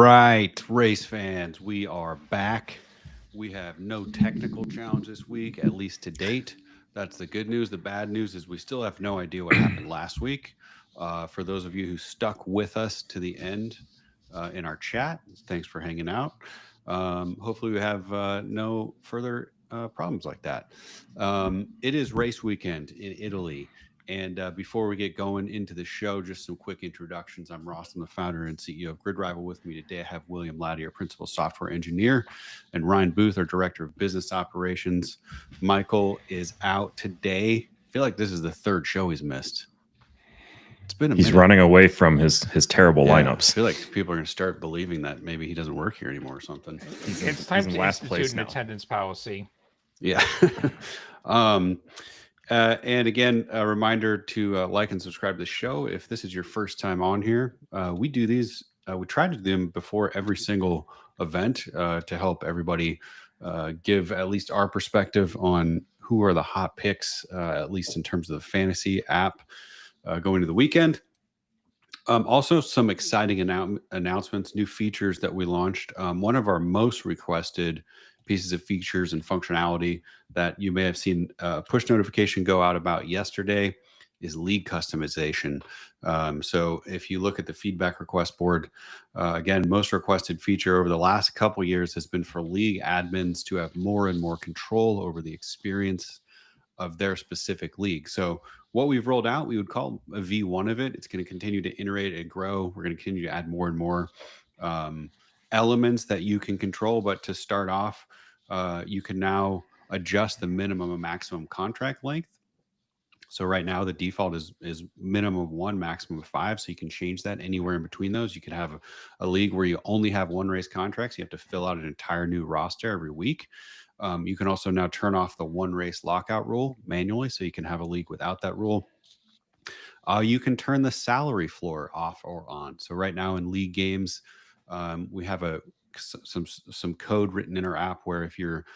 right, race fans, we are back. We have no technical challenge this week, at least to date. That's the good news. The bad news is we still have no idea what happened last week. For those of you who stuck with us to the end in our chat, thanks for hanging out. Hopefully, we have no further problems like that. It is race weekend in Italy. And before we get going into the show, just some quick introductions. I'm Ross. I'm the founder and CEO of GridRival. With me today, I have William Laddie, our principal software engineer, and Ryan Booth, our director of business operations. Michael is out today. I feel like this is the third show he's missed. It's been a He's minute. running away from his terrible lineups. I feel like people are going to start believing that maybe he doesn't work here anymore or something. It's time in to last institute place an now. attendance policy. Yeah. And again, a reminder to like and subscribe to the show. If this is your first time on here, we do these. We try to do them before every single event to help everybody give at least our perspective on who are the hot picks, at least in terms of the fantasy app going to the weekend. Also, some exciting announcements, new features that we launched. One of our most requested pieces of features and functionality that you may have seen a push notification go out about yesterday is league customization. So if you look at the feedback request board, again, most requested feature over the last couple of years has been for league admins to have more and more control over the experience of their specific league. So what we've rolled out, we would call a V1 of it. It's going to continue to iterate and grow. We're going to continue to add more and more elements that you can control. But to start off, you can now adjust the minimum and maximum contract length. So right now the default is minimum of 1, maximum of 5. So you can change that anywhere in between those. You can have a league where you only have one race contracts. You have to fill out an entire new roster every week. You can also now turn off the one race lockout rule manually, so you can have a league without that rule. You can turn the salary floor off or on. So right now in league games, we have some code written in our app where if your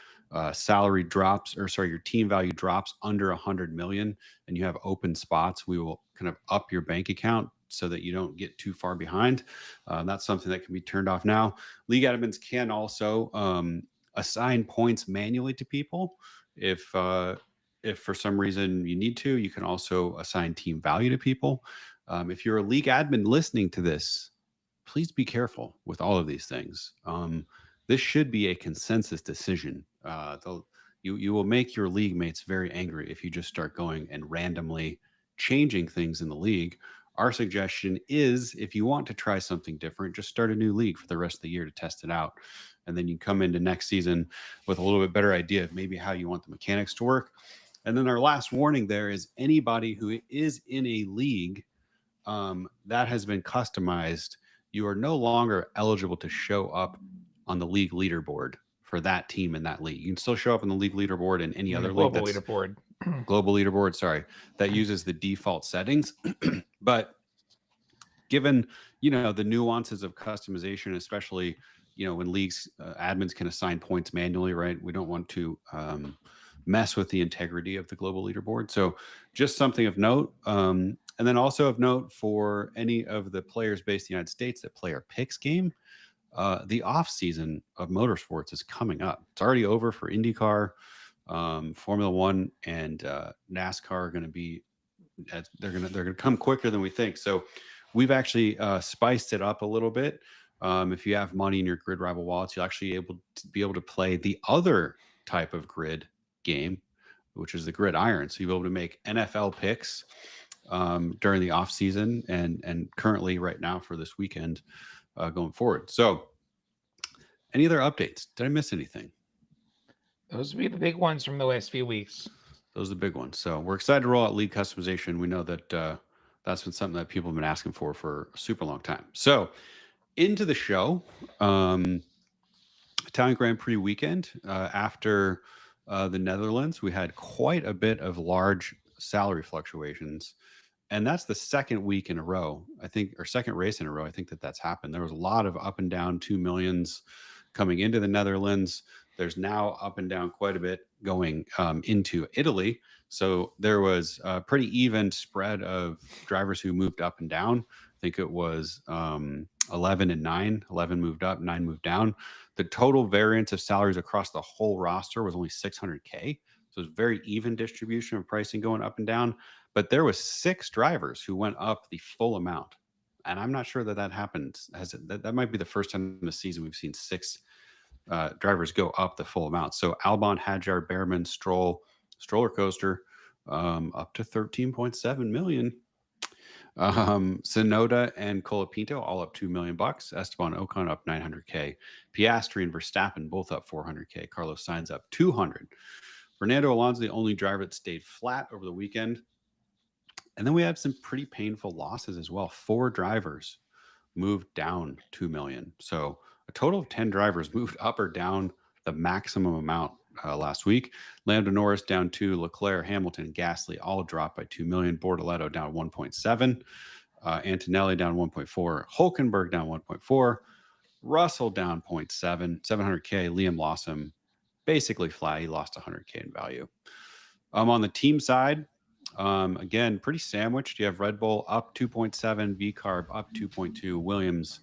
salary drops, or sorry, your team value drops under 100 million and you have open spots, we will kind of up your bank account so that you don't get too far behind. That's something that can be turned off now. League admins can also assign points manually to people. If for some reason you need to, you can also assign team value to people. If you're a league admin listening to this, please be careful with all of these things. This should be a consensus decision. You will make your league mates very angry if you just start going and randomly changing things in the league. Our suggestion is, if you want to try something different, just start a new league for the rest of the year to test it out. And then you come into next season with a little bit better idea of maybe how you want the mechanics to work. And then our last warning there is anybody who is in a league that has been customized, you are no longer eligible to show up on the league leaderboard for that team in that league. You can still show up on the league leaderboard in any other league. Global leaderboard. Global leaderboard, sorry, that uses the default settings. But given, the nuances of customization, especially, when leagues admins can assign points manually, right? We don't want to mess with the integrity of the global leaderboard. So just something of note. And then also of note for any of the players based in the United States that play our picks game, the off season of motorsports is coming up. It's already over for IndyCar. Formula One and NASCAR are going to be, they're going to come quicker than we think. So we've actually spiced it up a little bit. If you have money in your GridRival wallets, you'll actually be able to play the other type of grid game, which is the Gridiron. So you'll be able to make NFL picks during the off season and currently right now for this weekend going forward. So any other updates? Did I miss anything? Those would be the big ones from the last few weeks. Those are the big ones. So we're excited to roll out league customization. We know that that's been something that people have been asking for a super long time. So into the show, Italian Grand Prix weekend. After the Netherlands, we had quite a bit of large salary fluctuations. And that's the second week in a row, I think, or second race in a row. I think that's happened. There was a lot of up and down 2 millions coming into the Netherlands. There's now up and down quite a bit going into Italy. So there was a pretty even spread of drivers who moved up and down. I think it was 11 and 9. 11 moved up, 9 moved down. The total variance of salaries across the whole roster was only 600K. So it's very even distribution of pricing going up and down. But there was 6 drivers who went up the full amount. And I'm not sure that happened. That might be the first time in the season we've seen 6 drivers go up the full amount. So Albon, Hadjar, Behrman, Stroll, Stroller Coaster, up to 13.7 million. Sonoda and Colapinto all up $2 million. Esteban Ocon up 900K. Piastri and Verstappen both up 400K. Carlos Sainz up 200. Fernando Alonso, the only driver that stayed flat over the weekend. And then we have some pretty painful losses as well. 4 drivers moved down 2 million. So a total of 10 drivers moved up or down the maximum amount last week. Lando Norris down 2, Leclerc, Hamilton, Gasly all dropped by 2 million. Bortoletto down 1.7, Antonelli down 1.4, Hulkenberg down 1.4, Russell down 0.7, 700K. Liam Lawson basically flat. He lost 100K in value. On the team side, again, pretty sandwiched. You have Red Bull up 2.7, VCarb up 2.2, Williams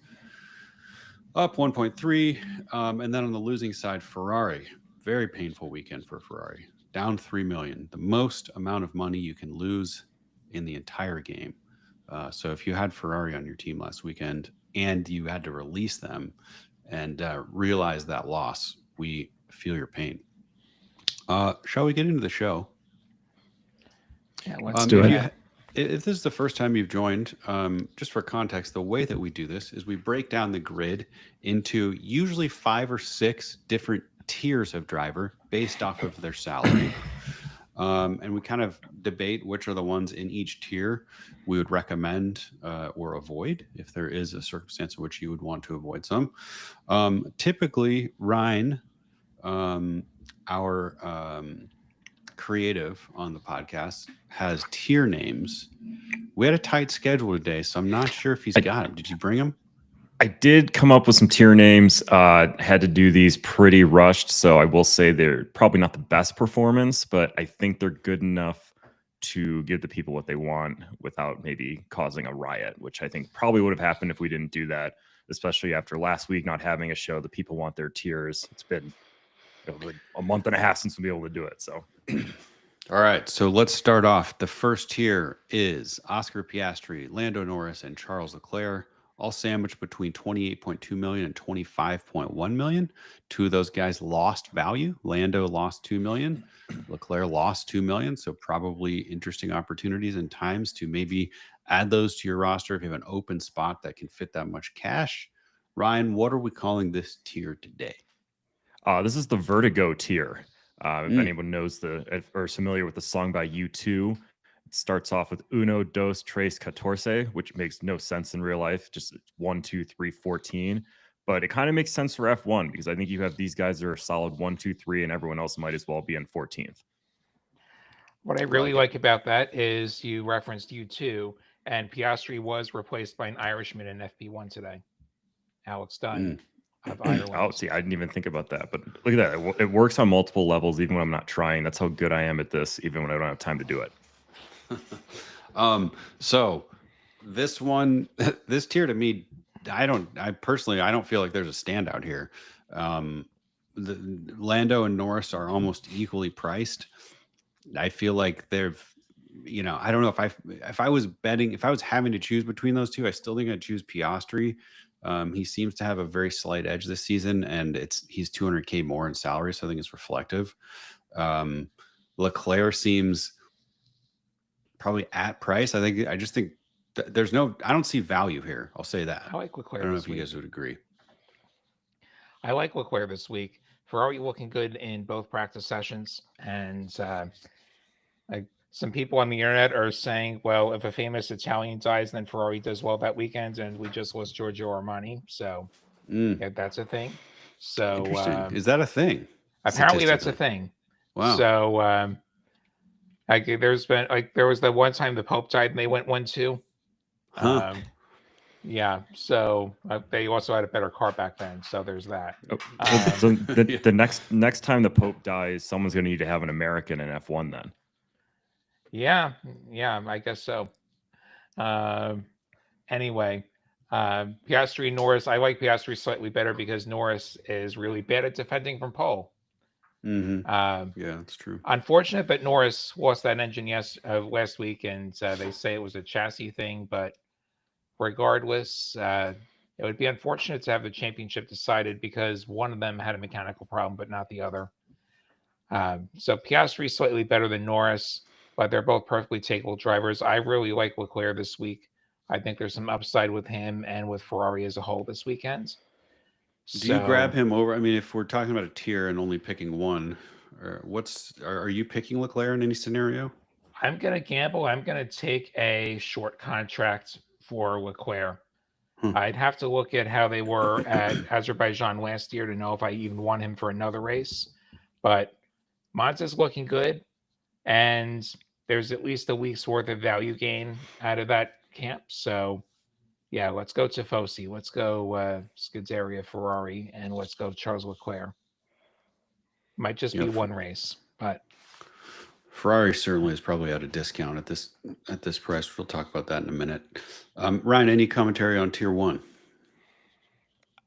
up 1.3. And then on the losing side, Ferrari, very painful weekend for Ferrari, down 3 million, the most amount of money you can lose in the entire game. So if you had Ferrari on your team last weekend and you had to release them and realize that loss, we feel your pain. Shall we get into the show? Yeah, let's do it. If this is the first time you've joined, just for context, the way that we do this is we break down the grid into usually 5 or 6 different tiers of driver based off of their salary. And we kind of debate which are the ones in each tier we would recommend or avoid if there is a circumstance in which you would want to avoid some. Typically, Ryan, our creative on the podcast, has tier names. We had a tight schedule today, so I'm not sure if he's got them. Did you bring them? I did come up with some tier names. Had to do these pretty rushed, so I will say they're probably not the best performance, but I think they're good enough to give the people what they want without maybe causing a riot, which I think probably would have happened if we didn't do that, especially after last week not having a show. The people want their tiers. It's been like a month and a half since we'll be able to do it. So, all right. So let's start off. The first tier is Oscar Piastri, Lando Norris, and Charles Leclerc, all sandwiched between 28.2 million and 25.1 million. 2 of those guys lost value. Lando lost 2 million. Leclerc lost 2 million. So probably interesting opportunities and times to maybe add those to your roster if you have an open spot that can fit that much cash. Ryan, what are we calling this tier today? This is the Vertigo tier. If anyone knows or is familiar with the song by U2, it starts off with Uno, Dos, Tres, Catorce, which makes no sense in real life. Just 1, 2, 3, 14. But it kind of makes sense for F1 because I think you have these guys that are solid 1, 2, 3, and everyone else might as well be in 14th. What I really like about that is you referenced U2, and Piastri was replaced by an Irishman in FP1 today, Alex Dunn. Of Ireland. Oh, see, I didn't even think about that. But look at that. It works on multiple levels, even when I'm not trying. That's how good I am at this, even when I don't have time to do it. So this one, this tier to me, I personally don't feel like there's a standout here. The Lando and Norris are almost equally priced. I feel like they've, I don't know if I was having to choose between those two, I still think I'd choose Piastri. He seems to have a very slight edge this season, and he's 200K more in salary, so I think it's reflective. Leclerc seems probably at price. I just think I don't see value here. I'll say that. I like Leclerc. I don't know if you guys would agree. I like Leclerc this week. Ferrari looking good in both practice sessions, and some people on the internet are saying, well, if a famous Italian dies, then Ferrari does well that weekend, and we just lost Giorgio Armani. So yeah, that's a thing. So interesting. Is that a thing? Apparently that's a thing. Wow. So there was the one time the Pope died and they went 1-2. Huh. Yeah. So they also had a better car back then. So there's that. So the next time the Pope dies, someone's going to need to have an American in F1 then. Yeah, I guess so. Anyway, Piastri, Norris. I like Piastri slightly better because Norris is really bad at defending from pole. Yeah, that's true. Unfortunate that Norris lost that engine last week, and they say it was a chassis thing. But regardless, it would be unfortunate to have the championship decided because one of them had a mechanical problem, but not the other. So Piastri slightly better than Norris, but they're both perfectly takeable drivers. I really like Leclerc this week. I think there's some upside with him and with Ferrari as a whole this weekend. Do you grab him over? I mean, if we're talking about a tier and only picking one, are you picking Leclerc in any scenario? I'm going to gamble. I'm going to take a short contract for Leclerc. I'd have to look at how they were at Azerbaijan last year to know if I even want him for another race. But Monza's looking good, and there's at least a week's worth of value gain out of that camp. So, yeah, let's go Tifosi. Let's go Scuderia Ferrari, and let's go Charles Leclerc. Might just be one race, but Ferrari certainly is probably at a discount at this price. We'll talk about that in a minute. Ryan, any commentary on Tier 1?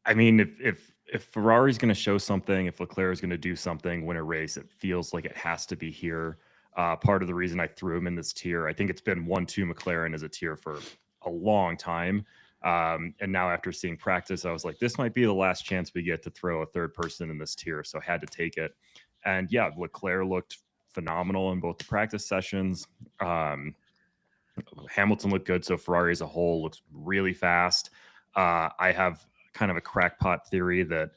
I mean, if Ferrari's going to show something, if Leclerc is going to do something, win a race, it feels like it has to be here. Part of the reason I threw him in this tier, I think it's been 1-2 McLaren as a tier for a long time. And now after seeing practice, I was like, this might be the last chance we get to throw a third person in this tier. So I had to take it. And yeah, Leclerc looked phenomenal in both the practice sessions. Hamilton looked good. So Ferrari as a whole looks really fast. I have kind of a crackpot theory that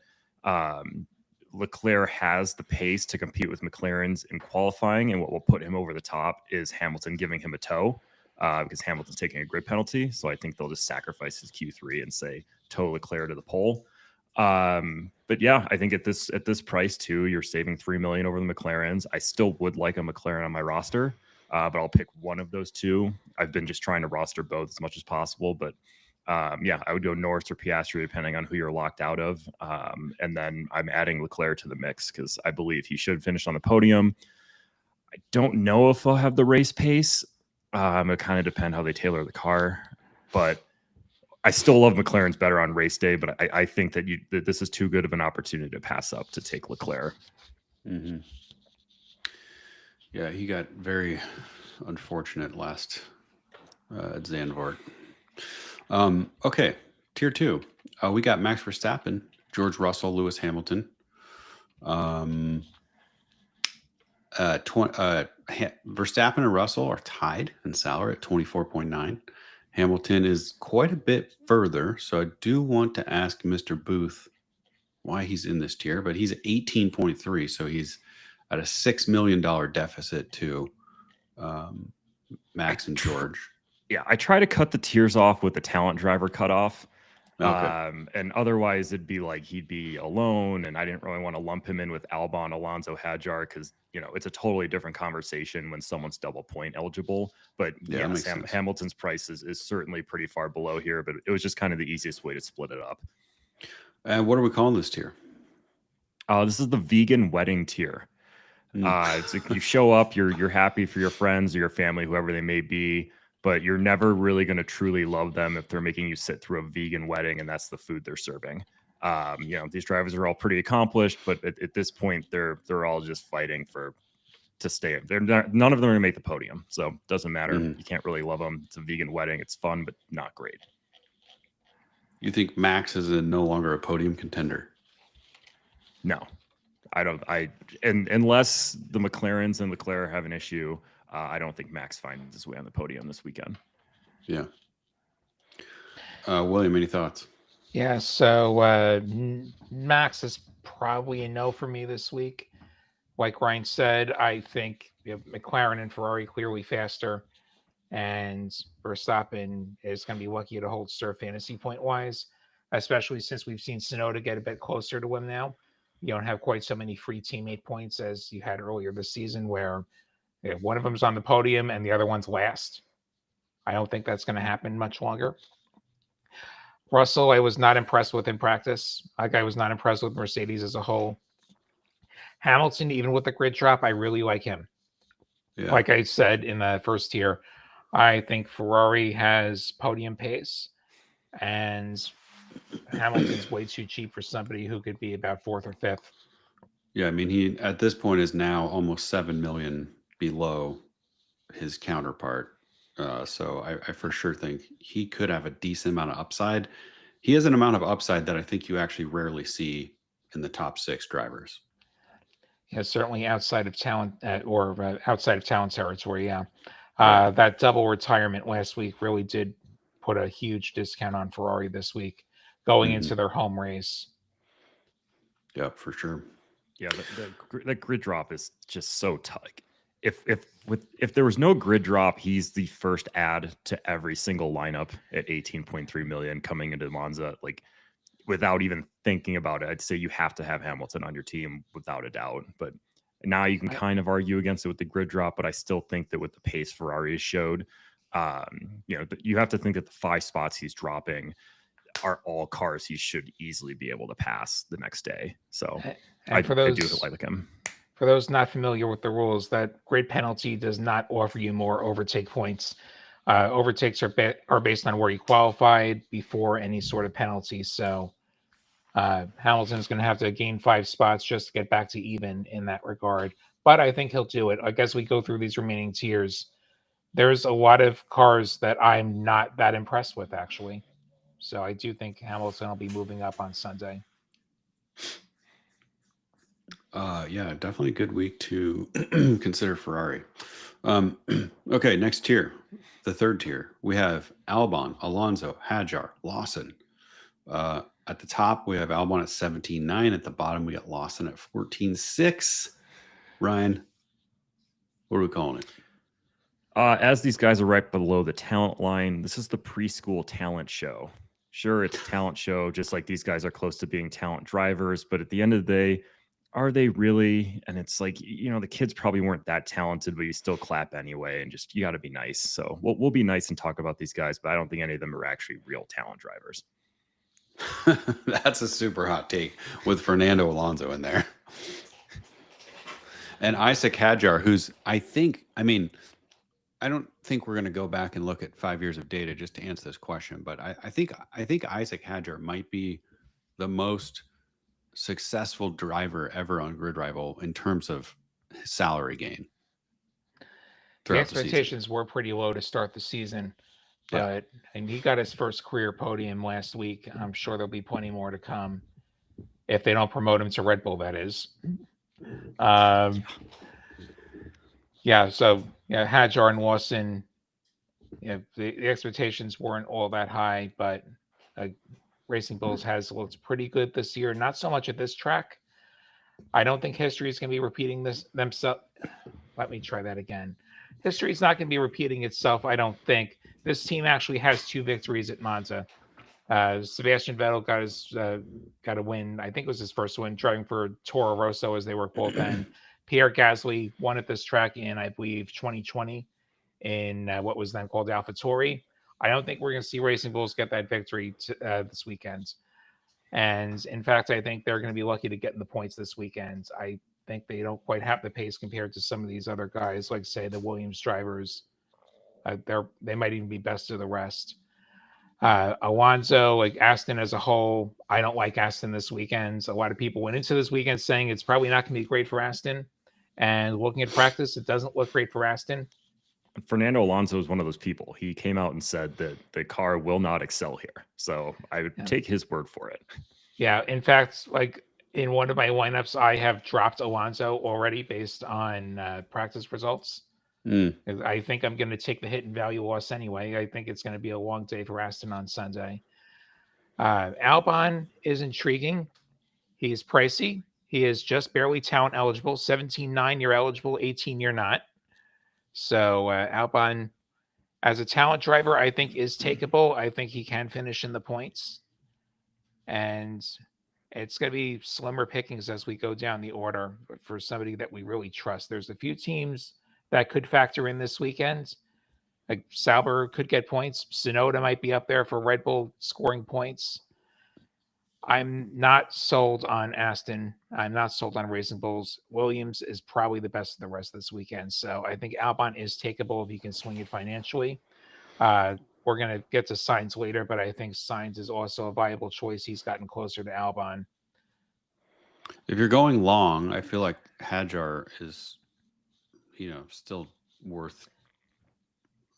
Leclerc has the pace to compete with McLaren's in qualifying, and what will put him over the top is Hamilton giving him a tow because Hamilton's taking a grid penalty. So I think they'll just sacrifice his Q3 and say tow Leclerc to the pole. But yeah, I think at this price too, you're saving $3 million over the McLarens. I still would like a McLaren on my roster, but I'll pick one of those two. I've been just trying to roster both as much as possible, but yeah, I would go Norris or Piastri depending on who you're locked out of. And then I'm adding Leclerc to the mix because I believe he should finish on the podium. I don't know if he'll have the race pace. It kind of depends how they tailor the car, but I still love McLaren's better on race day. But I think that this is too good of an opportunity to pass up to take Leclerc. Mm-hmm. Yeah, he got very unfortunate last at Zandvoort. Okay, Tier 2. We got Max Verstappen, George Russell, Lewis Hamilton. Verstappen and Russell are tied in salary at 24.9. Hamilton is quite a bit further, so I do want to ask Mr. Booth why he's in this tier, but he's at 18.3, so he's at a $6 million deficit to Max and George. Yeah, I try to cut the tiers off with the talent driver cutoff. Okay. And otherwise it'd be like he'd be alone, and I didn't really want to lump him in with Albon, Alonso, Hadjar, because it's a totally different conversation when someone's double point eligible. But yeah, Hamilton's price is certainly pretty far below here, but it was just kind of the easiest way to split it up. And what are we calling this tier? This is the vegan wedding tier. It's like you show up, you're happy for your friends or your family, whoever they may be, but you're never really going to truly love them if they're making you sit through a vegan wedding and that's the food they're serving. These drivers are all pretty accomplished, but at this point, they're all just fighting to stay. None of them are going to make the podium, so it doesn't matter. You can't really love them. It's a vegan wedding. It's fun, but not great. You think Max is no longer a podium contender? No, I don't. Unless the McLarens and Leclerc have an issue, I don't think Max finds his way on the podium this weekend. Yeah. William, any thoughts? Yeah, so Max is probably a no for me this week. Like Ryan said, I think McLaren and Ferrari clearly faster, and Verstappen is going to be lucky to hold serve fantasy point wise, especially since we've seen Tsunoda get a bit closer to him now. You don't have quite so many free teammate points as you had earlier this season, where one of them's on the podium and the other one's last. I don't think that's going to happen much longer. Russell, I was not impressed with in practice. I was not impressed with Mercedes as a whole. Hamilton, even with the grid drop, I really like him. Yeah. Like I said in the first tier, I think Ferrari has podium pace. and Hamilton's way too cheap for somebody who could be about 4th or 5th. Yeah, I mean, he at this point is now almost 7 million below his counterpart. So I for sure think he could have a decent amount of upside. He has an amount of upside that I think you actually rarely see in the top 6 drivers. Yeah, certainly outside of talent outside of talent territory. Yeah, Right. that double retirement last week really did put a huge discount on Ferrari this week going Mhm. into their home race. Yep, for sure. Yeah, the grid drop is just so tight. If there was no grid drop, he's the first add to every single lineup at 18.3 million coming into Monza. Like, without even thinking about it, I'd say you have to have Hamilton on your team without a doubt. But now you can kind of argue against it with the grid drop, but I still think that with the pace Ferrari has showed, you have to think that the 5 spots he's dropping are all cars he should easily be able to pass the next day. So And I do like him. For those not familiar with the rules, that grid penalty does not offer you more overtake points. Overtakes are based on where you qualified before any sort of penalty. So Hamilton's going to have to gain 5 spots just to get back to even in that regard. But I think he'll do it. I guess we go through these remaining tiers. There's a lot of cars that I'm not that impressed with, actually. So I do think Hamilton will be moving up on Sunday. Yeah, definitely a good week to consider Ferrari. Okay, next tier, the third tier. We have Albon, Alonso, Hadjar, Lawson. At the top, we have Albon at 17.9. At the bottom, we got Lawson at 14.6. Ryan, what are we calling it? As these guys are right below the talent line, this is the preschool talent show. Sure, it's a talent show, just like these guys are close to being talent drivers. But at the end of the day, are they really? And it's like, the kids probably weren't that talented, but you still clap anyway. And just, you got to be nice. So we'll be nice and talk about these guys, but I don't think any of them are actually real talent drivers. That's a super hot take with Fernando Alonso in there. And Isaac Hadjar, who's, I don't think we're going to go back and look at 5 years of data just to answer this question, but I think Isaac Hadjar might be the most successful driver ever on GridRival in terms of salary gain. The expectations were pretty low to start the season, but and he got his first career podium last week. I'm sure there'll be plenty more to come if they don't promote him to Red Bull, that is. So Hadjar and Lawson, the expectations weren't all that high, but Racing Bulls has looked pretty good this year. Not so much at this track. I don't think history is going to be repeating themselves. Let me try that again. History is not going to be repeating itself, I don't think. This team actually has 2 victories at Monza. Sebastian Vettel got a win. I think it was his first win, driving for Toro Rosso as they were both then. Pierre Gasly won at this track in, I believe, 2020 in what was then called AlphaTauri. I don't think we're going to see Racing Bulls get that victory this weekend. And in fact, I think they're going to be lucky to get in the points this weekend. I think they don't quite have the pace compared to some of these other guys, like, say, the Williams drivers. They might even be best of the rest. Alonso, like Aston as a whole, I don't like Aston this weekend. A lot of people went into this weekend saying it's probably not going to be great for Aston. And looking at practice, it doesn't look great for Aston. Fernando Alonso is one of those people. He came out and said that the car will not excel here. So I would take his word for it. Yeah. In fact, like in one of my lineups, I have dropped Alonso already based on practice results. I think I'm going to take the hit and value loss anyway. I think it's going to be a long day for Aston on Sunday. Albon is intriguing. He is pricey. He is just barely talent eligible. 17.9, you're eligible. 18, you're not. So Albon, as a talent driver, I think is takeable. I think he can finish in the points. And it's going to be slimmer pickings as we go down the order for somebody that we really trust. There's a few teams that could factor in this weekend. Like Sauber could get points. Tsunoda might be up there for Red Bull scoring points. I'm not sold on Aston. I'm not sold on Racing Bulls. Williams is probably the best of the rest this weekend. So I think Albon is takeable if you can swing it financially. we're going to get to Sainz later, but I think Sainz is also a viable choice. He's gotten closer to Albon. If you're going long, I feel like Hadjar is, still worth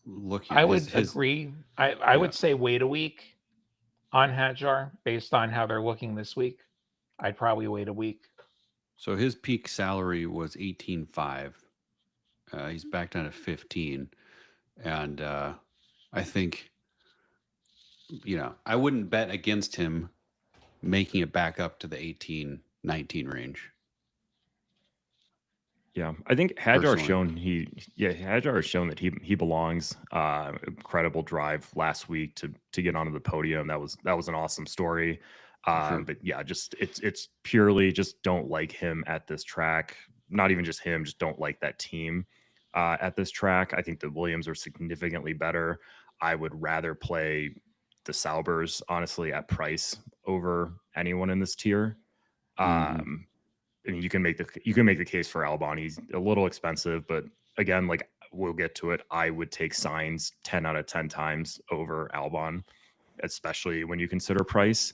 looking. I would agree. I would say wait a week on Hadjar based on how they're looking this week. I'd probably wait a week. So his peak salary was 18.5. He's back down to 15. And I think, I wouldn't bet against him making it back up to the 18, 19 range. Yeah, I think Hadjar has shown that he belongs. Incredible drive last week to get onto the podium. That was an awesome story. Sure. But yeah, just it's purely just don't like him at this track. Not even just him, just don't like that team at this track. I think the Williams are significantly better. I would rather play the Saubers, honestly, at price over anyone in this tier. I mean, you can make the case for Albon. He's a little expensive, but again, like we'll get to it. I would take Sainz 10 out of 10 times over Albon, especially when you consider price.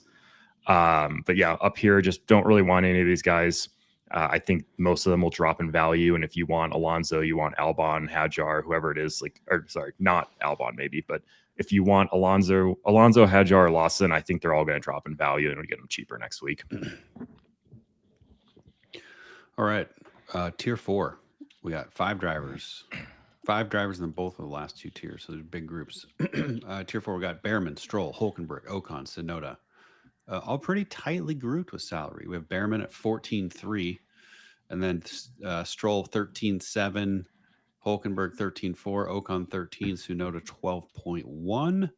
But yeah, up here, just don't really want any of these guys. I think most of them will drop in value. And if you want Alonso, you want Albon, Hadjar, whoever it is, not Albon maybe, but if you want Alonso, Hadjar, Lawson, I think they're all going to drop in value and we get them cheaper next week. All right. Tier 4. We got 5 drivers. 5 drivers in both of the last 2 tiers. So there's big groups. Tier 4, we got Behrman, Stroll, Hülkenberg, Ocon, Tsunoda. All pretty tightly grouped with salary. We have Behrman at 14.3, and then Stroll 13.7, Hülkenberg 13.4, Ocon 13, Tsunoda 12.1.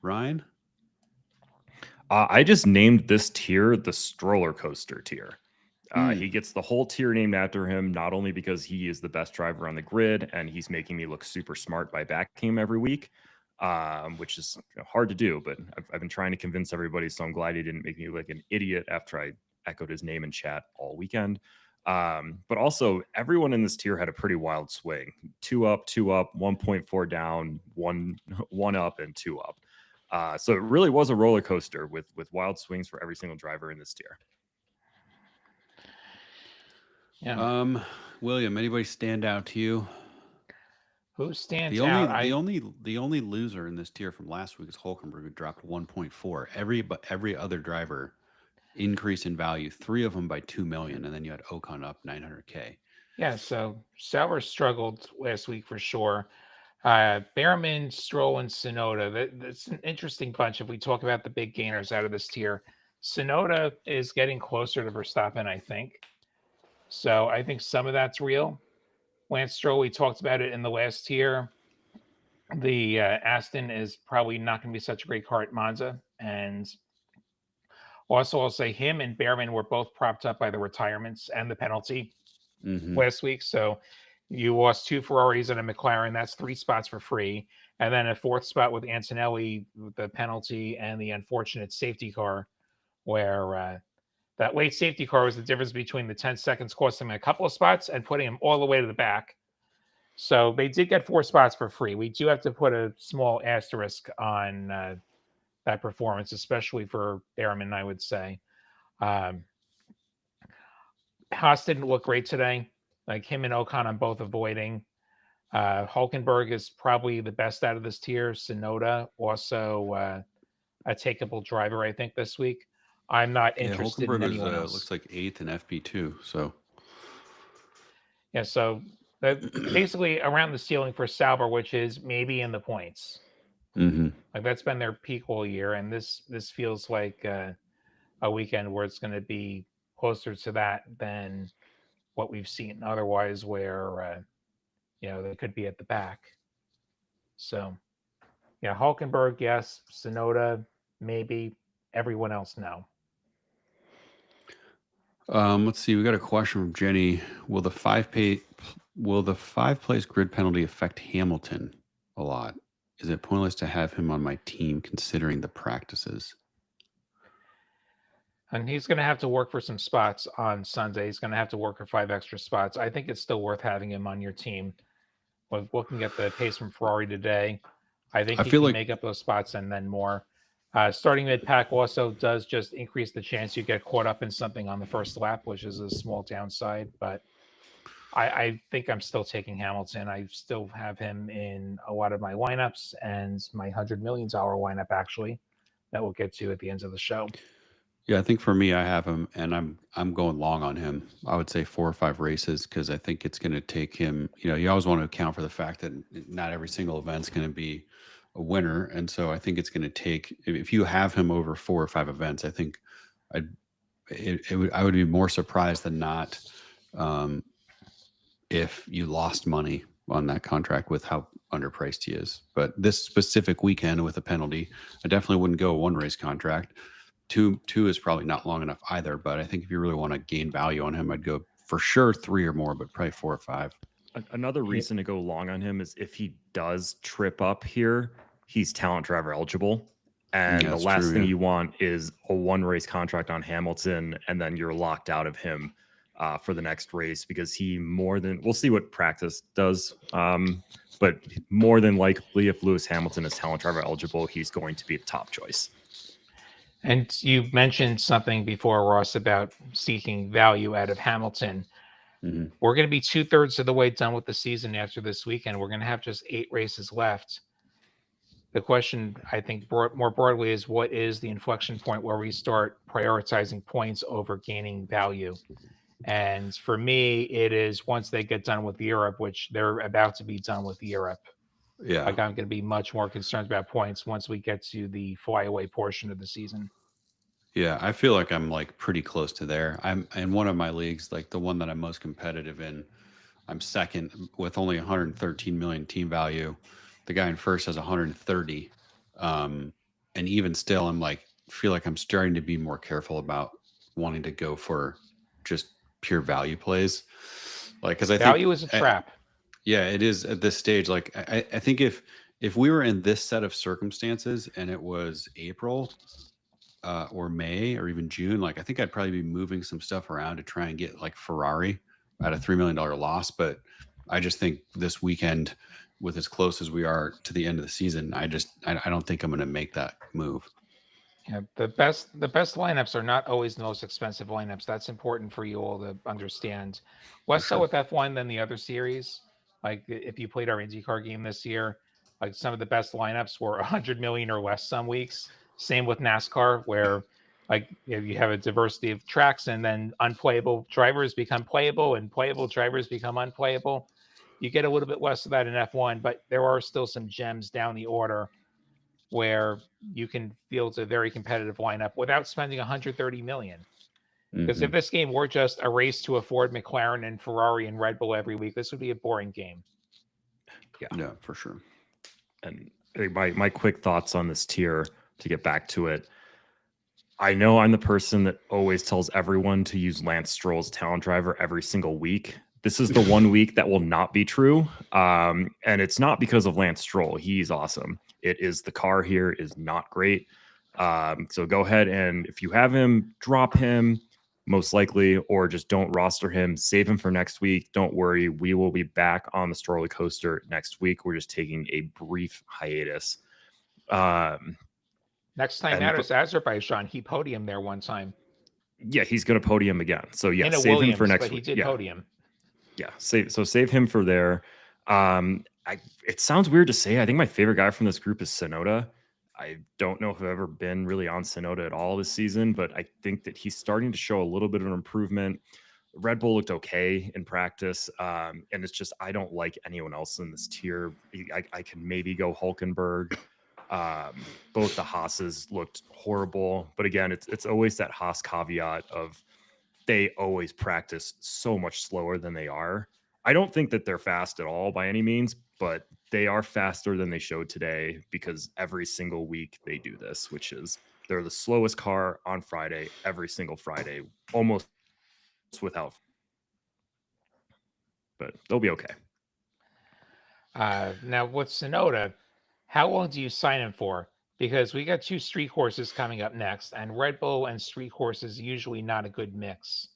Ryan? I just named this tier the Stroller Coaster tier. He gets the whole tier named after him, not only because he is the best driver on the grid and he's making me look super smart by backing him every week, which is hard to do, but I've been trying to convince everybody, so I'm glad he didn't make me look like an idiot after I echoed his name in chat all weekend. But also, everyone in this tier had a pretty wild swing. 2 up, 1.4 down, 1 up, and 2 up. So it really was a roller coaster with wild swings for every single driver in this tier. Yeah. William, anybody stand out to you? Who stands out? The only loser in this tier from last week is Hülkenberg, who dropped 1.4. Every other driver increase in value. 3 of them by 2 million, and then you had Ocon up 900K. Yeah, so Sauber struggled last week for sure. Behrman, Stroll, and Tsunoda. That's an interesting bunch. If we talk about the big gainers out of this tier, Tsunoda is getting closer to Verstappen, I think. So I think some of that's real. Lance Stroll, we talked about it in the last tier. The Aston is probably not going to be such a great car at Monza. And also, I'll say him and Behrman were both propped up by the retirements and the penalty last week. So you lost 2 Ferraris and a McLaren. That's 3 spots for free. And then a 4th spot with Antonelli, the penalty and the unfortunate safety car, where that late safety car was the difference between the 10 seconds costing him a couple of spots and putting him all the way to the back. So they did get 4 spots for free. We do have to put a small asterisk on that performance, especially for Behrman, I would say. Haas didn't look great today. Like him and Ocon on both avoiding. Hülkenberg is probably the best out of this tier. Tsunoda also a takeable driver, I think, this week. I'm not interested in anyone else. Looks like 8th in FP2. So yeah, so basically around the ceiling for Sauber, which is maybe in the points. Like that's been their peak all year, and this feels like a weekend where it's going to be closer to that than what we've seen otherwise, where they could be at the back. So yeah, Hülkenberg, yes. Tsunoda, maybe. Everyone else, no. Let's see. We got a question from Jenny. Will the 5-place grid penalty affect Hamilton a lot? Is it pointless to have him on my team considering the practices? And he's going to have to work for some spots on Sunday. He's going to have to work for 5 extra spots. I think it's still worth having him on your team. Looking at the pace from Ferrari today, I think I he feel can like make up those spots and then more. Starting mid-pack also does just increase the chance you get caught up in something on the first lap, which is a small downside. But I think I'm still taking Hamilton. I still have him in a lot of my lineups and my $100 million lineup, actually, that we'll get to at the end of the show. Yeah, I think for me, I have him, and I'm going long on him. I would say 4 or 5 races because I think it's going to take him. You know, you always want to account for the fact that not every single event's going to be a winner, and so I think it's going to take. If you have him over 4 or 5 events, I think I would be more surprised than not um, if you lost money on that contract with how underpriced he is. But this specific weekend with a penalty, I definitely wouldn't go a 1 race contract. Two is probably not long enough either, but I think if you really want to gain value on him, I'd go for sure 3 or more, but probably 4 or 5. Another reason to go long on him is if he does trip up here, he's talent driver eligible. And Yeah, the that's last true, thing yeah. you want is a 1 race contract on Hamilton, and then you're locked out of him for the next race because we'll see what practice does. But more than likely, if Lewis Hamilton is talent driver eligible, he's going to be a top choice. And you mentioned something before, Ross, about seeking value out of Hamilton. Mm-hmm. We're going to be 2/3 of the way done with the season after this weekend. We're going to have just 8 races left. The question, I think, more broadly is what is the inflection point where we start prioritizing points over gaining value? And for me, it is once they get done with Europe, which they're about to be done with Europe. Yeah. Like I'm going to be much more concerned about points once we get to the flyaway portion of the season. Yeah, I feel like I'm like pretty close to there. I'm in one of my leagues, like the one that I'm most competitive in. I'm second with only 113 million team value. The guy in first has 130. And even still, I'm like, feel like I'm starting to be more careful about wanting to go for just pure value plays. Like, because I Value think is a trap. yeah, it is at this stage. Like, I think if we were in this set of circumstances and it was April or May or even June, like I think I'd probably be moving some stuff around to try and get like Ferrari at a $3 million loss. But I just think this weekend, with as close as we are to the end of the season, I don't think I'm going to make that move. Yeah, the best lineups are not always the most expensive lineups. That's important for you all to understand. Less so sure. with F1 than the other series. Like if you played our IndyCar game this year, like some of the best lineups were 100 million or less some weeks. Same with NASCAR, where like you have a diversity of tracks, and then unplayable drivers become playable, and playable drivers become unplayable. You get a little bit less of that in F1, but there are still some gems down the order where you can field a very competitive lineup without spending 130 million. Because if this game were just a race to a Ford, McLaren, and Ferrari and Red Bull every week, this would be a boring game. Yeah, for sure. And my quick thoughts on this tier to get back to it. I know I'm the person that always tells everyone to use Lance Stroll's talent driver every single week. This is the 1 week that will not be true. And it's not because of Lance Stroll. He's awesome. It is the car here is not great. So go ahead and if you have him, drop him most likely, or just don't roster him. Save him for next week. Don't worry. We will be back on the Stroller coaster next week. We're just taking a brief hiatus. Next time matters. Azerbaijan, he podiumed there one time. Yeah, he's going to podium again. So yeah, in a save Williams, him for next but week. He did podium. Yeah, save him for there. It sounds weird to say. I think my favorite guy from this group is Sonoda. I don't know if I've ever been really on Sonoda at all this season, but I think that he's starting to show a little bit of an improvement. Red Bull looked okay in practice, and it's just I don't like anyone else in this tier. I can maybe go Hulkenberg. Both the Haas's looked horrible, but again, it's always that Haas caveat of they always practice so much slower than they are. I don't think that they're fast at all by any means, but they are faster than they showed today because every single week they do this, which is they're the slowest car on Friday, every single Friday, almost without. But they'll be okay. Now with Sonoda, how long do you sign him for? Because we got 2 street courses coming up next, and Red Bull and street courses usually not a good mix.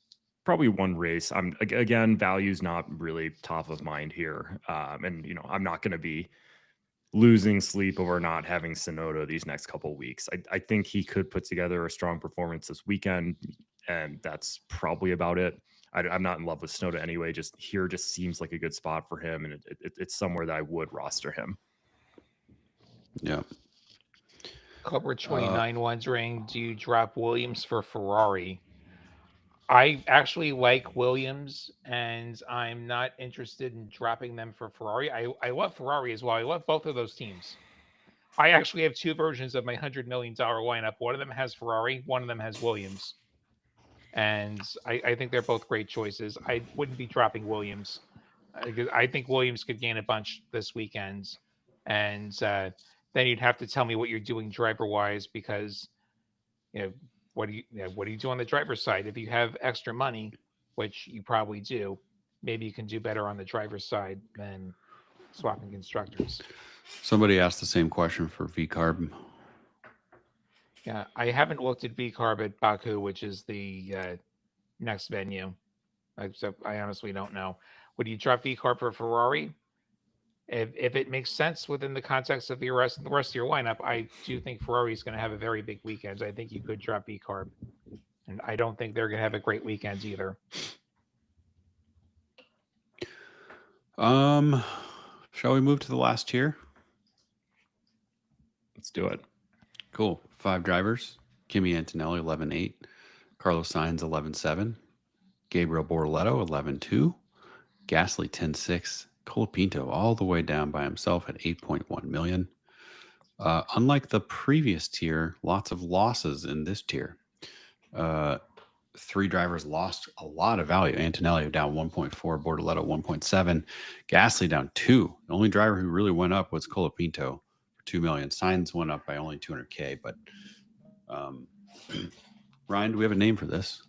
Probably 1 race. Again, value's not really top of mind here, and I'm not going to be losing sleep over not having Sonoda these next couple of weeks. I think he could put together a strong performance this weekend, and that's probably about it. I'm not in love with Sonoda anyway. Just here just seems like a good spot for him, and it's somewhere that I would roster him. Yeah. Cobra 29 wondering, do you drop Williams for Ferrari? I actually like Williams, and I'm not interested in dropping them for Ferrari. I love Ferrari as well. I love both of those teams. I actually have two versions of my $100 million lineup. One of them has Ferrari, one of them has Williams. And I think they're both great choices. I wouldn't be dropping Williams. I think Williams could gain a bunch this weekend. And then you'd have to tell me what you're doing driver-wise, because what do you do on the driver's side? If you have extra money, which you probably do, maybe you can do better on the driver's side than swapping constructors. Somebody asked the same question for V-Carb. Yeah, I haven't looked at V-Carb at Baku, which is the next venue. So I honestly don't know. Would you drop V-Carb for Ferrari? If it makes sense within the context of the rest of your lineup, I do think Ferrari is going to have a very big weekend. I think you could drop V-Carb. And I don't think they're going to have a great weekend either. Shall we move to the last tier? Let's do it. Cool. 5 drivers. Kimi Antonelli, 11.8. Carlos Sainz, 11.7. Gabriel Bortoleto, 11.2. Gasly, 10.6. Colapinto all the way down by himself at 8.1 million. Unlike the previous tier, lots of losses in this tier. 3 drivers lost a lot of value. Antonelli down 1.4, Bortoleto 1.7, Gasly down 2. The only driver who really went up was Colapinto for 2 million. Sainz went up by only 200K. But Ryan, do we have a name for this?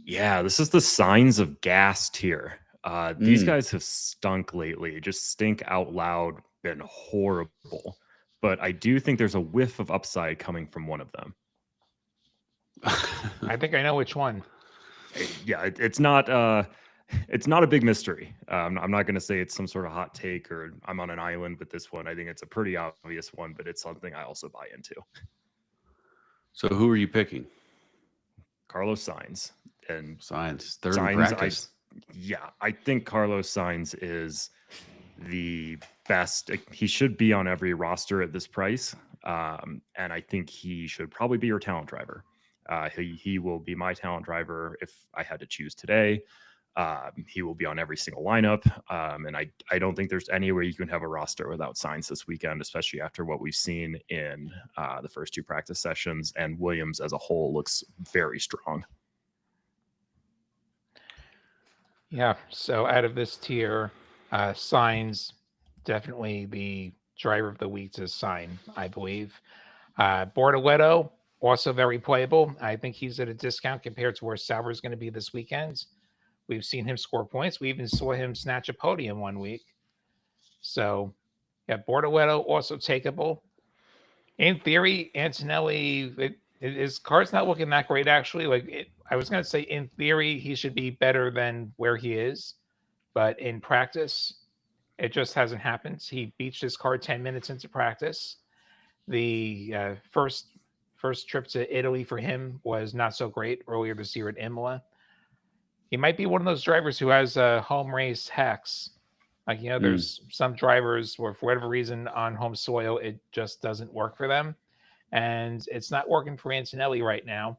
Yeah, this is the signs of gas tier. These guys have stunk lately, just stink out loud, been horrible. But I do think there's a whiff of upside coming from one of them. I think I know which one. Yeah, it's not a big mystery. I'm not going to say it's some sort of hot take or I'm on an island with this one. I think it's a pretty obvious one, but it's something I also buy into. So who are you picking? Carlos Sainz. And Sainz, third in practice. I think Carlos Sainz is the best. He should be on every roster at this price. And I think he should probably be your talent driver. He will be my talent driver if I had to choose today. He will be on every single lineup. And I don't think there's any way you can have a roster without Sainz this weekend, especially after what we've seen in the first 2 practice sessions. And Williams as a whole looks very strong. Yeah, so out of this tier, Sainz, definitely the driver of the week to sign, I believe. Bortoleto, also very playable. I think he's at a discount compared to where Sauber is going to be this weekend. We've seen him score points. We even saw him snatch a podium one week. So, yeah, Bortoleto also takeable. In theory, Antonelli, his car's not looking that great, actually. I was going to say, in theory, he should be better than where he is. But in practice, it just hasn't happened. He beached his car 10 minutes into practice. The first trip to Italy for him was not so great earlier this year at Imola. He might be one of those drivers who has a home race hex. There's some drivers where for whatever reason on home soil, it just doesn't work for them. And it's not working for Antonelli right now.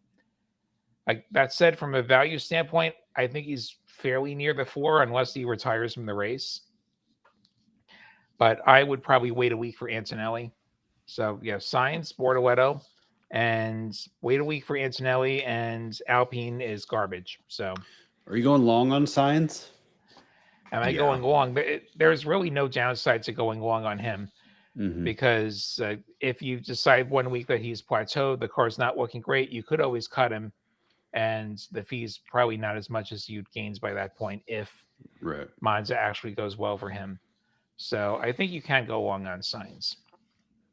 That said, from a value standpoint, I think he's fairly near the floor unless he retires from the race. But I would probably wait a week for Antonelli. So, yeah, Sainz, Bortoleto, and wait a week for Antonelli, and Alpine is garbage. So, are you going long on Sainz? Am I going long? There's really no downside to going long on him because if you decide one week that he's plateaued, the car's not looking great, you could always cut him, and the fee's probably not as much as you'd gains by that point if Monza actually goes well for him. So I think you can go long on Sainz.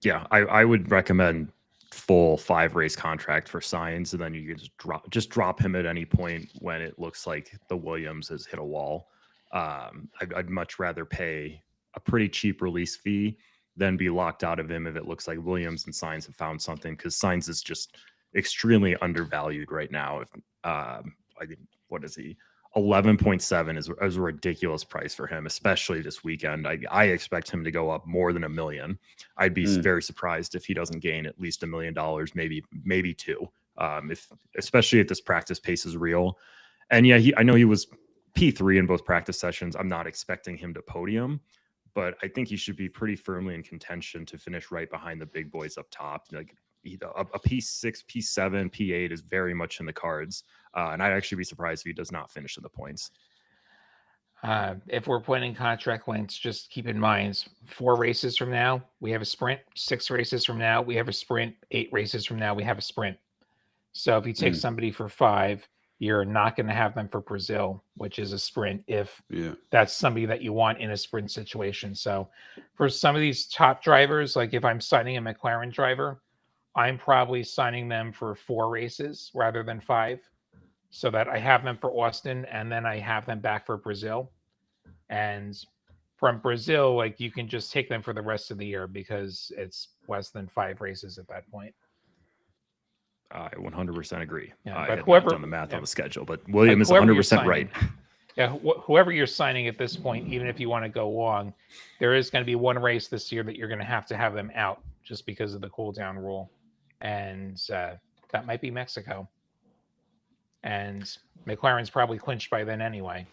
Yeah, I would recommend full 5 race contract for Sainz, and then you can just drop him at any point when it looks like the Williams has hit a wall. I'd much rather pay a pretty cheap release fee then be locked out of him if it looks like Williams and Sainz have found something, because Sainz is just extremely undervalued right now. If I think, what is he? 11.7 is a ridiculous price for him, especially this weekend. I expect him to go up more than $1 million. I'd be very surprised if he doesn't gain at least $1 million, maybe two, especially if this practice pace is real. And yeah, I know he was P3 in both practice sessions. I'm not expecting him to podium, but I think he should be pretty firmly in contention to finish right behind the big boys up top. Like a P6, P7, P8 is very much in the cards. And I'd actually be surprised if he does not finish in the points. If we're pointing contract lengths, just keep in mind 4 races from now, we have a sprint. 6 races from now, we have a sprint. 8 races from now, we have a sprint. So if you take somebody for 5, you're not going to have them for Brazil, which is a sprint, if that's somebody that you want in a sprint situation. So for some of these top drivers, like if I'm signing a McLaren driver, I'm probably signing them for 4 races rather than 5, so that I have them for Austin and then I have them back for Brazil. And from Brazil, like, you can just take them for the rest of the year because it's less than 5 races at that point. I 100% agree. Yeah, I but had whoever not done the math on the schedule, but William is whoever 100% right. Yeah, whoever you're signing at this point, even if you want to go long, there is going to be one race this year that you're going to have them out just because of the cool down rule. And that might be Mexico. And McLaren's probably clinched by then anyway.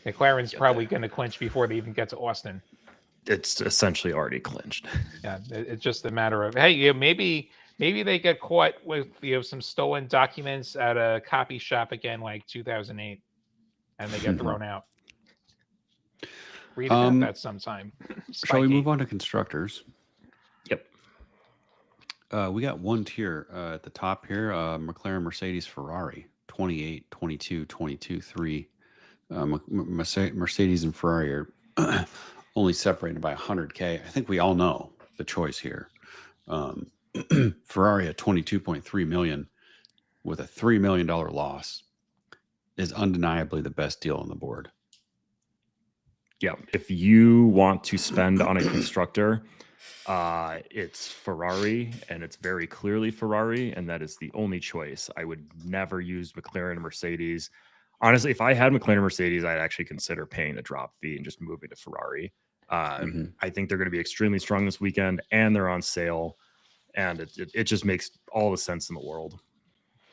McLaren's probably going to clinch before they even get to Austin. It's essentially already clinched. Yeah, it's just a matter of, hey, maybe they get caught with some stolen documents at a copy shop again, like 2008, and they get thrown out. Read about that sometime. Shall we move on to constructors? Yep. We got one tier at the top here, McLaren, Mercedes, Ferrari, 28, 22, 22, 3. Mercedes and Ferrari are only separated by 100K. I think we all know the choice here. Ferrari at 22.3 million with a $3 million loss is undeniably the best deal on the board. Yeah. If you want to spend on a constructor, it's Ferrari, and it's very clearly Ferrari, and that is the only choice. I would never use McLaren and Mercedes. Honestly, if I had McLaren and Mercedes, I'd actually consider paying the drop fee and just moving to Ferrari. I think they're going to be extremely strong this weekend, and they're on sale, and it just makes all the sense in the world.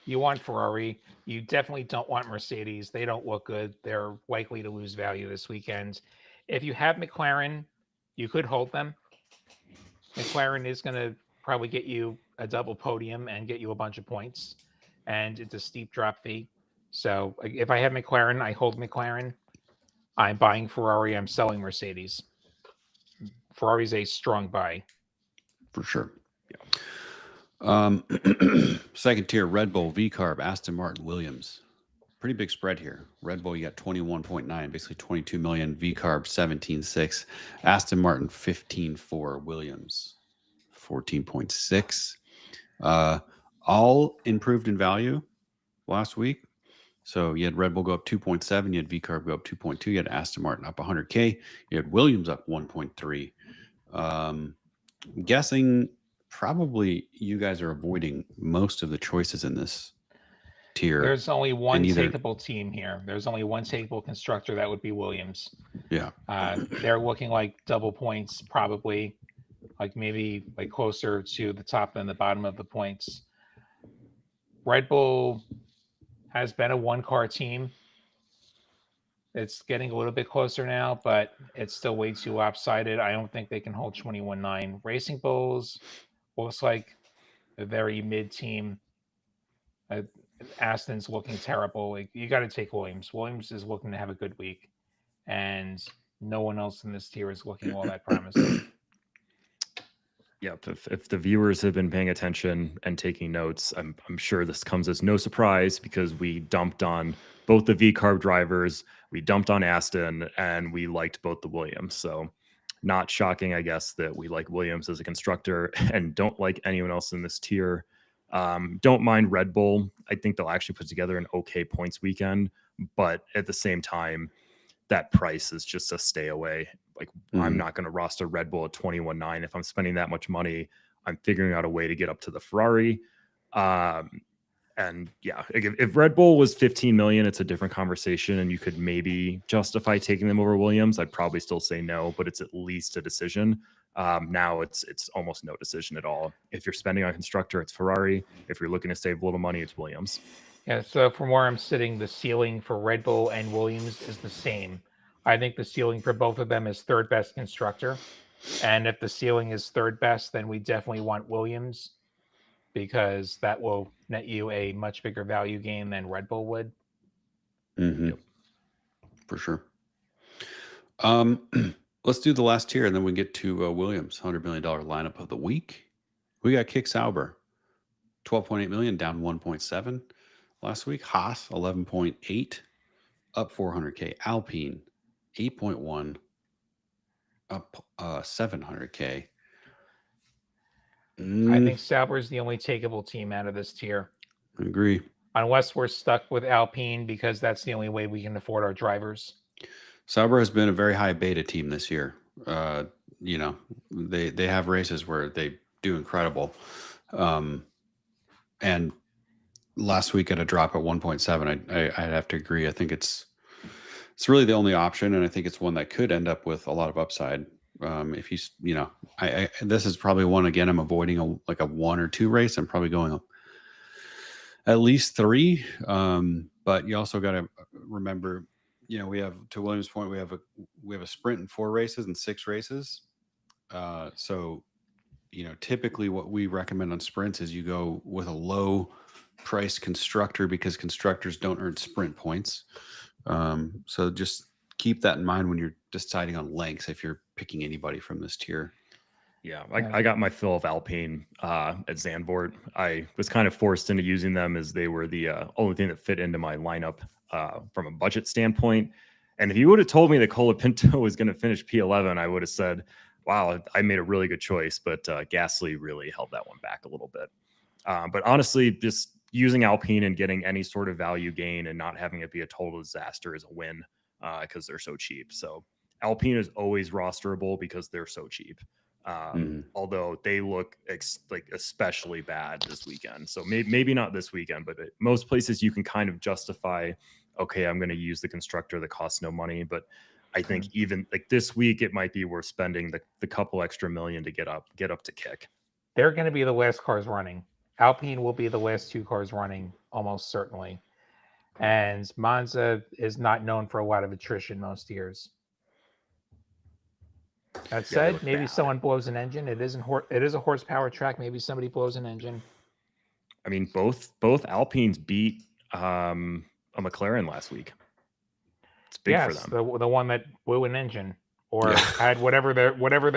You want Ferrari. You definitely don't want Mercedes. They don't look good. They're likely to lose value this weekend. If you have McLaren, you could hold them. McLaren is going to probably get you a double podium and get you a bunch of points, and it's a steep drop fee. So if I have McLaren, I hold McLaren. I'm buying Ferrari. I'm selling Mercedes. Ferrari's a strong buy. For sure. Second tier, Red Bull, V-Carb, Aston Martin, Williams. Pretty big spread here. Red Bull, you got 21.9, basically 22 million. V-Carb, 17.6. Aston Martin, 15.4. Williams, 14.6. All improved in value last week. So you had Red Bull go up 2.7. You had V-Carb go up 2.2. You had Aston Martin up 100K. You had Williams up 1.3. I'm guessing probably you guys are avoiding most of the choices in this tier. There's only one takeable team here. There's only one takeable constructor. That would be Williams. Yeah. They're looking like double points, probably, like maybe like closer to the top than the bottom of the points. Red Bull has been a one-car team. It's getting a little bit closer now, but it's still way too lopsided. I don't think they can hold 21.9. Racing Bulls looks like a very mid team. Aston's looking terrible. Like, you got to take Williams. Williams is looking to have a good week, and no one else in this tier is looking all that promising. Yep. If the viewers have been paying attention and taking notes, I'm sure this comes as no surprise, because we dumped on both the V-Carb drivers, we dumped on Aston, and we liked both the Williams. So not shocking, I guess, that we like Williams as a constructor and don't like anyone else in this tier. Don't mind Red Bull. I think they'll actually put together an okay points weekend, but at the same time, that price is just a stay away. Like I'm not going to roster Red Bull at 21.9. If I'm spending that much money, I'm figuring out a way to get up to the Ferrari. And yeah, if Red Bull was 15 million, it's a different conversation, and you could maybe justify taking them over Williams. I'd probably still say no, but it's at least a decision. Now it's almost no decision at all. If you're spending on Constructor, it's Ferrari. If you're looking to save a little money, it's Williams. Yeah, so from where I'm sitting, the ceiling for Red Bull and Williams is the same. I think the ceiling for both of them is third best Constructor. And if the ceiling is third best, then we definitely want Williams, because that will net you a much bigger value gain than Red Bull would. Yep. For sure. Let's do the last tier, and then we get to Williams' $100 million lineup of the week. We got Kick Sauber, 12.8 million, down 1.7 last week. Haas, 11.8, up 400K. Alpine, 8.1, up 700K. I think Sauber is the only takeable team out of this tier. I agree. Unless we're stuck with Alpine, because that's the only way we can afford our drivers. Sauber has been a very high beta team this year. You know, they have races where they do incredible. And last week at a drop at 1.7, I'd have to agree. I think it's really the only option, and I think it's one that could end up with a lot of upside. If you know, this is probably one, again, I'm avoiding a 1 or 2 race. I'm probably going at least 3. But you also got to remember, you know, we have, to William's point, we have a sprint in 4 races and 6 races. So, you know, typically what we recommend on sprints is you go with a low price Constructor, because Constructors don't earn sprint points. So just keep that in mind when you're deciding on lengths, if you're picking anybody from this tier. Yeah, I got my fill of Alpine at Zandvoort. I was kind of forced into using them as they were the only thing that fit into my lineup from a budget standpoint. And if you would have told me that Colapinto was going to finish P11, I would have said, wow, I made a really good choice. But Gasly really held that one back a little bit. But honestly, just using Alpine and getting any sort of value gain and not having it be a total disaster is a win, because they're so cheap. So Alpine is always rosterable because they're so cheap. Although they look like especially bad this weekend. So maybe not this weekend, but most places you can kind of justify, okay, I'm going to use the Constructor that costs no money. But I think even like this week, it might be worth spending the couple extra million to get up to Kick. They're going to be the last cars running. Alpine will be the last 2 cars running, almost certainly. And Monza is not known for a lot of attrition most years. That said, maybe someone blows an engine. It is a horsepower track. Maybe somebody blows an engine. I mean, both Alpines beat a McLaren last week. It's big for them. The one that blew an engine, or had whatever they're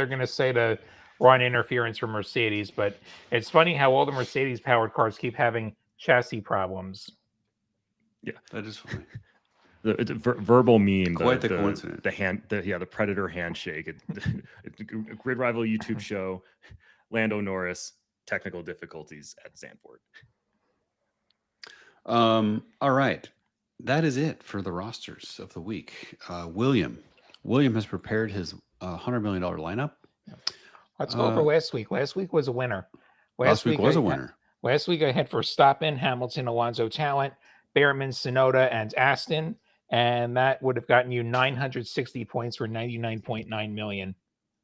going to say to run interference from Mercedes. But it's funny how all the Mercedes powered cars keep having chassis problems. Yeah, that is funny. The verbal meme, quite the coincidence. The Predator handshake. GridRival YouTube show. Lando Norris, technical difficulties at Zandvoort. All right, that is it for the rosters of the week. William has prepared his $100 million lineup. Let's go over last week. Last week was a winner. Last week was a winner. Last week I had Verstappen, Hamilton, Alonso Talent, Behrman, Tsunoda, and Aston. And that would have gotten you 960 points for 99.9 million.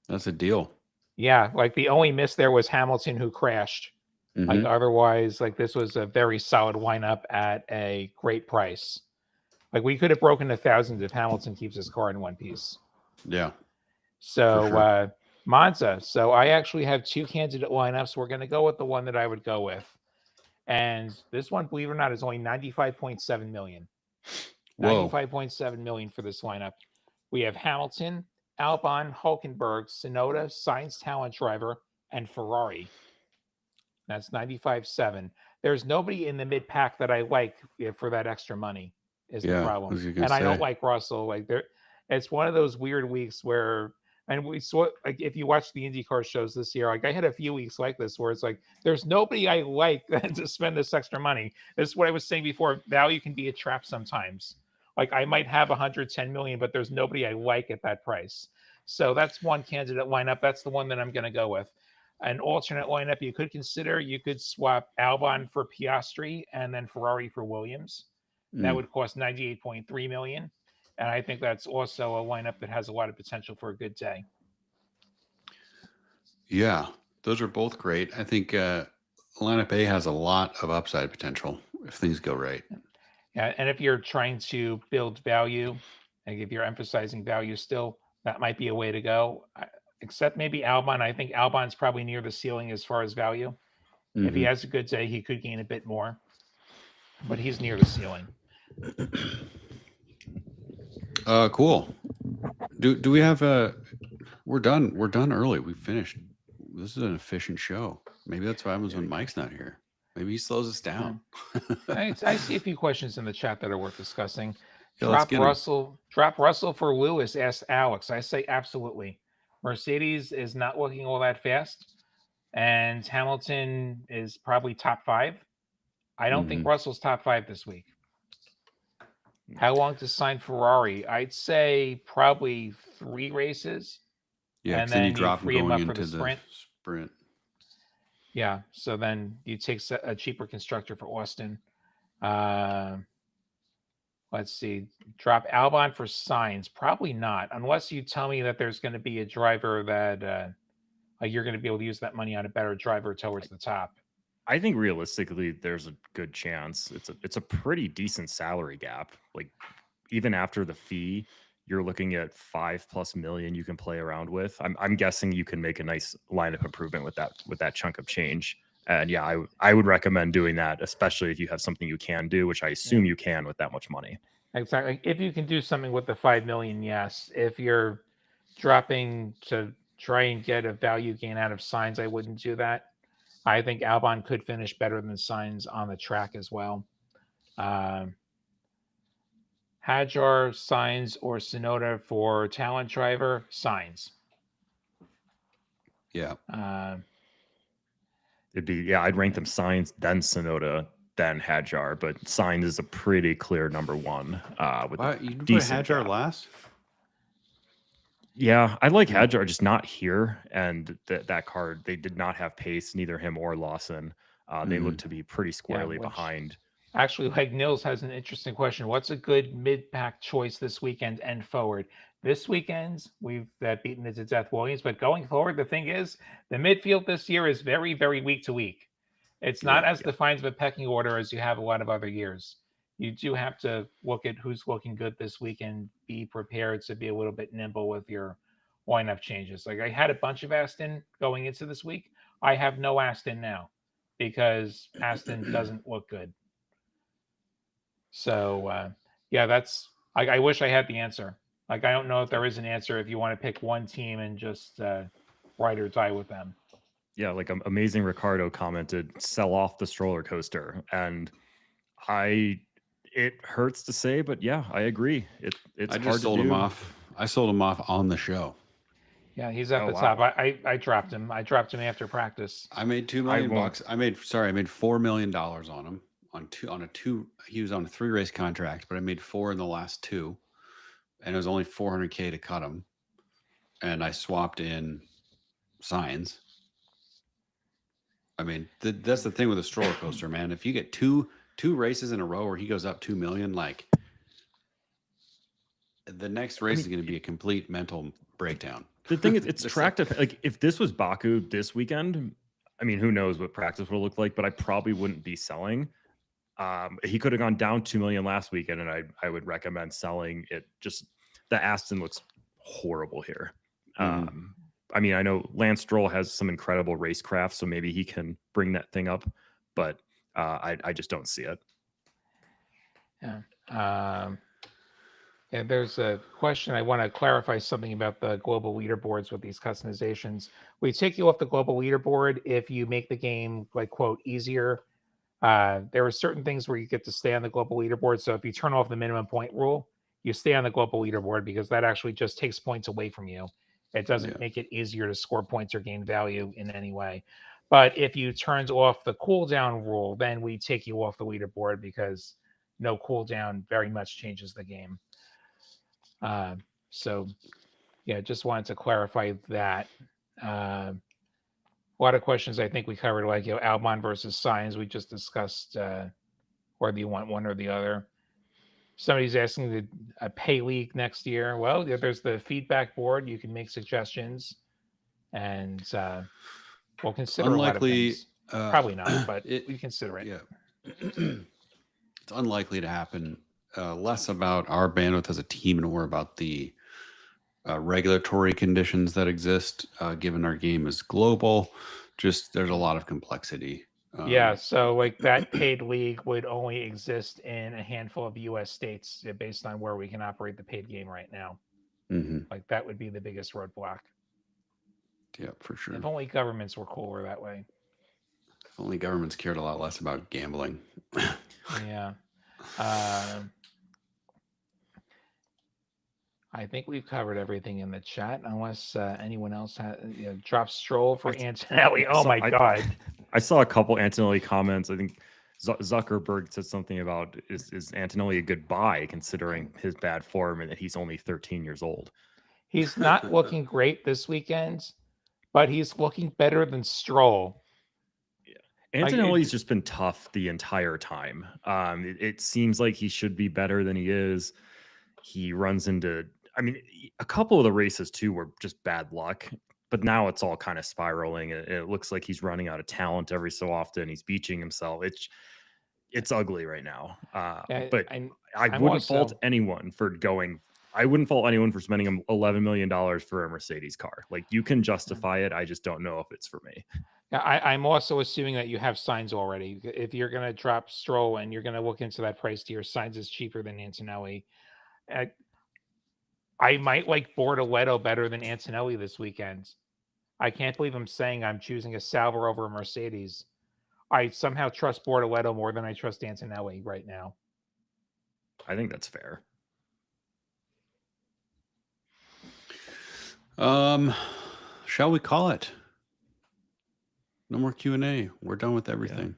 That's a deal. Yeah, like the only miss there was Hamilton, who crashed. Like otherwise, like this was a very solid lineup at a great price. Like we could have broken the thousands if Hamilton keeps his car in one piece. Yeah. So sure. Monza. So I actually have 2 candidate lineups. We're going to go with the one that I would go with. And this one, believe it or not, is only 95.7 million. 95.7 million for this lineup. We have Hamilton, Albon, Hulkenberg, Tsunoda, Sainz Talent Driver, and Ferrari. That's 95.7. There's nobody in the mid pack that I like for that extra money. Is the problem, and I don't like Russell. Like it's one of those weird weeks where, and we saw, like, if you watch the IndyCar shows this year, like I had a few weeks like this where it's like there's nobody I like to spend this extra money. This is what I was saying before. Value can be a trap sometimes. Like I might have 110 million, but there's nobody I like at that price. So that's one candidate lineup. That's the one that I'm going to go with. An alternate lineup you could consider, you could swap Albon for Piastri and then Ferrari for Williams. That would cost 98.3 million. And I think that's also a lineup that has a lot of potential for a good day. Yeah, those are both great. I think lineup A has a lot of upside potential if things go right. Yeah, and if you're trying to build value, and if you're emphasizing value still, that might be a way to go. Except maybe Albon. I think Albon's probably near the ceiling as far as value. If he has a good day, he could gain a bit more, but he's near the ceiling. Cool. Do we have we're done early. We finished. This is an efficient show. Maybe that's what happens when Mike's not here. Maybe he slows us down. I see a few questions in the chat that are worth discussing. Yeah, Drop Russell for Lewis, asked Alex. I say absolutely. Mercedes is not looking all that fast, and Hamilton is probably top 5. I don't think Russell's top 5 this week. How long to sign Ferrari? I'd say probably 3 races. Yeah, and then you drop free him going up for into the sprint. Yeah, so then you take a cheaper constructor for Austin. Let's see. Drop Albon for Sainz. Probably not, unless you tell me that there's going to be a driver that you're going to be able to use that money on a better driver towards the top. I think realistically, there's a good chance. It's a pretty decent salary gap. Like even after the fee, you're looking at $5+ million you can play around with. I'm guessing you can make a nice lineup improvement with that chunk of change. And yeah, I would recommend doing that, especially if you have something you can do, which I assume you can with that much money. Exactly. If you can do something with the 5 million, yes. If you're dropping to try and get a value gain out of Sainz, I wouldn't do that. I think Albon could finish better than Sainz on the track as well. Hadjar, Sainz, or Tsunoda for talent driver? Sainz. Yeah. I'd rank them Sainz, then Tsunoda, then Hadjar, but Sainz is a pretty clear number 1. With You put decent Hadjar gap. last? Yeah, I like Hadjar, just not here. And that card, they did not have pace, neither him or Lawson. They look to be pretty squarely behind. Actually, like Nils has an interesting question. What's a good mid-pack choice this weekend and forward? This weekend, we've beaten it to death Williams, but going forward, the thing is, the midfield this year is very, very week to week. It's not as defined of a pecking order as you have a lot of other years. You do have to look at who's looking good this week and be prepared to be a little bit nimble with your lineup changes. Like I had a bunch of Aston going into this week. I have no Aston now because Aston doesn't look good. So that's I wish I had the answer. Like I don't know if there is an answer if you want to pick one team and just ride or die with them. Yeah, like Amazing Ricardo commented, sell off the stroller coaster. And it hurts to say, but yeah, I agree. It's I hard just sold to do. him off. I sold him off on the show. Yeah, he's at the top. I dropped him. I dropped him after practice. I made $2 million bucks. I made $4 million on him he was on a 3-race contract, but I made 4 in the last 2, and it was only $400K to cut him. And I swapped in Sainz. I mean, that's the thing with a stroller coaster, man. If you get two races in a row where he goes up 2 million, like the next race is going to be a complete mental breakdown. The thing is, it's tracked up. Like if this was Baku this weekend, I mean, who knows what practice would look like, but I probably wouldn't be selling. He could have gone down 2 million last weekend, and I would recommend selling it. Just the Aston looks horrible here. I mean, I know Lance Stroll has some incredible racecraft, so maybe he can bring that thing up, but I just don't see it. Yeah. And there's a question. I want to clarify something about the global leaderboards with these customizations. We take you off the global leaderboard if you make the game, like, quote, easier. There are certain things where you get to stay on the global leaderboard. So if you turn off the minimum point rule, you stay on the global leaderboard because that actually just takes points away from you. It doesn't make it easier to score points or gain value in any way. But if you turned off the cooldown rule, then we take you off the leaderboard because no cooldown very much changes the game. So yeah, just wanted to clarify that. A lot of questions I think we covered, like Albon versus Signs. We just discussed whether you want one or the other. Somebody's asking a pay league next year. Well, there's the feedback board. You can make suggestions, and we'll consider a lot of things. Probably not, but we consider it. Yeah, it's unlikely to happen. Less about our bandwidth as a team and more about the regulatory conditions that exist, given our game is global. Just there's a lot of complexity. Yeah, so like that paid league would only exist in a handful of U.S. states based on where we can operate the paid game right now. Like that would be the biggest roadblock. Yeah, for sure. If only governments were cooler that way. If only governments cared a lot less about gambling. Yeah. I think we've covered everything in the chat, unless anyone else drops Stroll for Antonelli. Oh my God. I saw a couple Antonelli comments. I think Zuckerberg said something about is Antonelli a good buy considering his bad form and that he's only 13 years old. He's not looking great this weekend, but he's looking better than Stroll. Yeah. Antonelli's just been tough the entire time. It seems like he should be better than he is. He runs into, I mean, a couple of the races too were just bad luck, but now it's all kind of spiraling. It looks like he's running out of talent every so often. He's beaching himself. It's ugly right now. But I wouldn't fault anyone for going. I wouldn't fault anyone for spending $11 million for a Mercedes car. Like, you can justify it. I just don't know if it's for me. I'm also assuming that you have Signs already. If you're going to drop Stroll and you're going to look into that price tier, Signs is cheaper than Antonelli. I might like Bortoleto better than Antonelli this weekend. I can't believe I'm saying I'm choosing a Sauber over a Mercedes. I somehow trust Bortoleto more than I trust Antonelli right now. I think that's fair. Shall we call it? No more Q&A. We're done with everything. Yeah.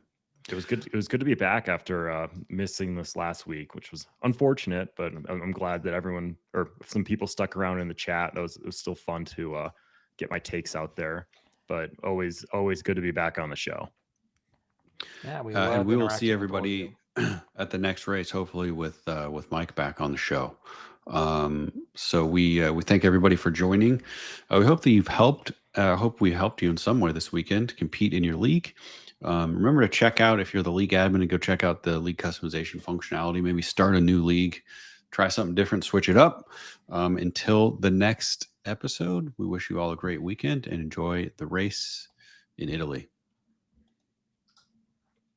It was good to be back after missing this last week, which was unfortunate, but I'm glad that everyone or some people stuck around in the chat. It was still fun to get my takes out there, but always good to be back on the show. Yeah, and we will see everybody at the next race, hopefully with Mike back on the show. So we thank everybody for joining. We hope that you've helped. Hope we helped you in some way this weekend to compete in your league. Remember to check out, if you're the league admin, and go check out the league customization functionality. Maybe start a new league, try something different, switch it up. Until the next episode, we wish you all a great weekend and enjoy the race in Italy.